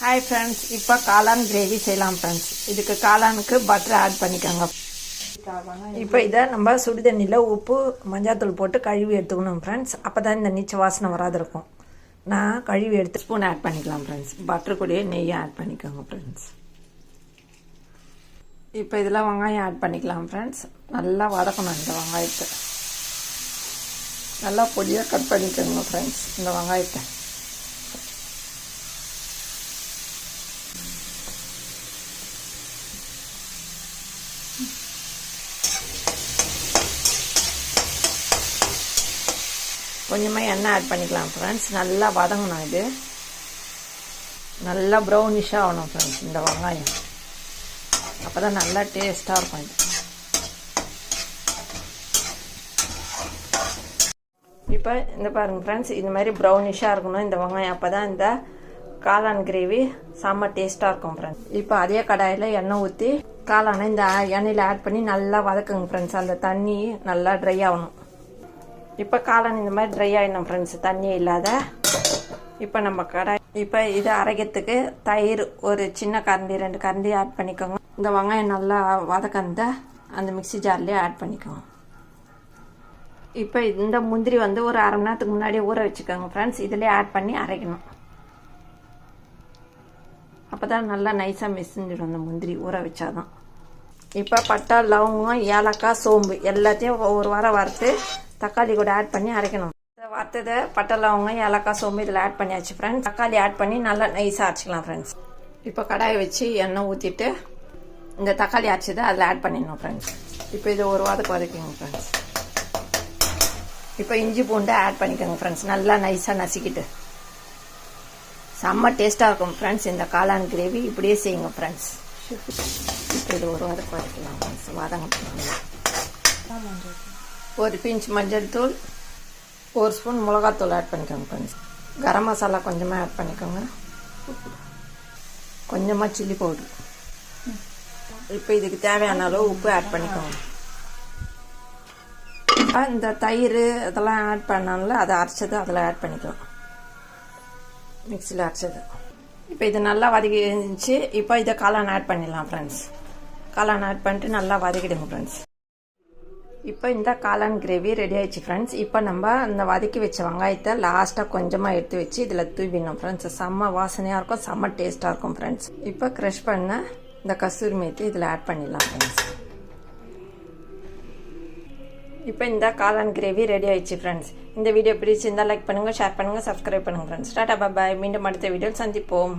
Hi friends, இப்போ காளான் gravy செய்யலாம் ஃப்ரெண்ட்ஸ். இதுக்கு காளானுக்கு பட்டர் ஆட் பண்ணிக்கோங்க. இப்போ இதை நம்ம சுடுதண்ணியில் உப்பு மஞ்சாத்தூள் போட்டு கழுவி எடுத்துக்கணும் ஃப்ரெண்ட்ஸ். அப்போ தான் இந்த நீச்ச வாசனை வராது இருக்கும். நான் கழுவி எடுத்து ஸ்பூன் ஆட் பண்ணிக்கலாம் ஃப்ரெண்ட்ஸ். பட்டர் கூடயே நெய்யை ஆட் பண்ணிக்கோங்க ஃப்ரெண்ட்ஸ். இப்போ இதில் வெங்காயம் ஆட் பண்ணிக்கலாம் ஃப்ரெண்ட்ஸ். நல்லா வதக்கணும் இந்த வெங்காயத்தை. நல்லா பொடியாக கட் பண்ணிக்கோங்க ஃப்ரெண்ட்ஸ் இந்த வெங்காயத்தை. கொஞ்சமாக எண்ணெய் ஆட் பண்ணிக்கலாம் ஃப்ரெண்ட்ஸ். நல்லா வதங்கணும். இது நல்லா ப்ரௌனிஷாக ஆகணும் ஃப்ரெண்ட்ஸ் இந்த வெங்காயம். அப்போ தான் நல்லா டேஸ்ட்டாக இருக்கும். இது இப்போ இந்த பாருங்கள் ஃப்ரெண்ட்ஸ், இந்த மாதிரி ப்ரௌனிஷாக இருக்கணும் இந்த வெங்காயம். அப்போ தான் இந்த காளான் கிரேவி செம்ம டேஸ்ட்டாக இருக்கும் ஃப்ரெண்ட்ஸ். இப்போ அதே கடாயில் எண்ணெய் ஊற்றி காளானை இந்த எண்ணெயில் ஆட் பண்ணி நல்லா வதக்குங்க ஃப்ரெண்ட்ஸ். அந்த தண்ணி நல்லா ட்ரை ஆகணும். இப்போ காளான் இந்த மாதிரி ட்ரை ஆகிடும் ஃப்ரெண்ட்ஸ், தண்ணியே இல்லாத. இப்போ நம்ம இப்போ இதை அரைக்கிறதுக்கு தயிர் ஒரு சின்ன கரண்டி 2 கரண்டி ஆட் பண்ணிக்கோங்க. இந்த வெங்காயம் நல்லா வதக்கந்த அந்த மிக்ஸி ஜார்லேயே ஆட் பண்ணிக்கோங்க. இப்போ இந்த முந்திரி ஒரு அரை மணி நேரத்துக்கு முன்னாடியே ஊற வச்சுக்கோங்க ஃப்ரெண்ட்ஸ். இதிலே ஆட் பண்ணி அரைக்கணும். அப்போ தான் நல்லா நைஸாக மிசிஞ்சிடும் அந்த முந்திரி ஊற வச்சாதான். இப்போ பட்டை, லவங்கம், ஏலக்காய், சோம்பு எல்லாத்தையும் ஒரு வாரம் வறுத்து தக்காளி கூட ஆட் பண்ணி அரைக்கணும். வறுத்ததை பட்டை, லவங்கம், ஏலக்காய், சோம்பு இதில் ஆட் பண்ணியாச்சு ஃப்ரெண்ட்ஸ். தக்காளி ஆட் பண்ணி நல்லா நைஸாக அரைச்சிக்கலாம் ஃப்ரெண்ட்ஸ். இப்போ கடாயை வச்சு எண்ணெய் ஊற்றிட்டு இந்த தக்காளி அரைச்சதை அதில் ஆட் பண்ணிடணும் ஃப்ரெண்ட்ஸ். இப்போ இதை ஒரு வாரத்துக்கு வதக்கிங்க ஃப்ரெண்ட்ஸ். இப்போ இஞ்சி பூண்டை ஆட் பண்ணிக்கோங்க ஃப்ரெண்ட்ஸ். நல்லா நைஸாக நசுக்கிட்டு செம்ம டேஸ்ட்டாக இருக்கும் ஃப்ரெண்ட்ஸ் இந்த காளான் கிரேவி. இப்படியே செய்யுங்க ஃப்ரெண்ட்ஸ். இப்போ இது ஒரு வாரத்துக்கு வதக்கலாம் ஃப்ரெண்ட்ஸ். வதங்க ஒரு பிஞ்ச் மஞ்சள் தூள், 1 ஸ்பூன் மிளகாத்தூள் ஆட் பண்ணிக்கோங்க ஃப்ரெண்ட்ஸ். கரம் மசாலா கொஞ்சமாக ஆட் பண்ணிக்கோங்க. கொஞ்சமாக சில்லி பவுட்ரு. இப்போ இதுக்கு தேவையான அளவு உப்பு ஆட் பண்ணிக்கோங்க. இந்த தயிர் அதெல்லாம் ஆட் பண்ணால அதை அரைச்சது அதில் ஆட் பண்ணிக்கலாம். மிக்சியில் அரைச்சது. இப்போ இது நல்லா வதக்கிச்சு. இப்போ இதை காளான் ஆட் பண்ணிடலாம் ஃப்ரெண்ட்ஸ். காளான் ஆட் பண்ணிட்டு நல்லா வதக்கிடுங்க ஃப்ரெண்ட்ஸ். இப்போ இந்த காளான் கிரேவி ரெடி ஆயிடுச்சு ஃப்ரெண்ட்ஸ். இப்போ நம்ம இந்த வதக்கி வச்ச வெங்காயத்தை லாஸ்ட்டாக கொஞ்சமாக எடுத்து வச்சு இதில் தூவிடணும் ஃப்ரெண்ட்ஸ். செம்ம வாசனையாக இருக்கும், செம்ம டேஸ்ட்டாக இருக்கும் ஃப்ரெண்ட்ஸ். இப்போ க்ரஷ் பண்ண இந்த கசூரி மேத்தி இதில் ஆட் பண்ணிடலாம் ஃப்ரெண்ட்ஸ். இப்போ இந்த காளான் கிரேவி ரெடி ஆயிடுச்சு ஃப்ரெண்ட்ஸ். இந்த வீடியோ பிடிச்சிருந்தால் லைக் பண்ணுங்கள், ஷேர் பண்ணுங்கள், சப்ஸ்கிரைப் பண்ணுங்கள் ஃப்ரெண்ட்ஸ். டாடா பாய். மீண்டும் அடுத்த வீடியோவில் சந்திப்போம்.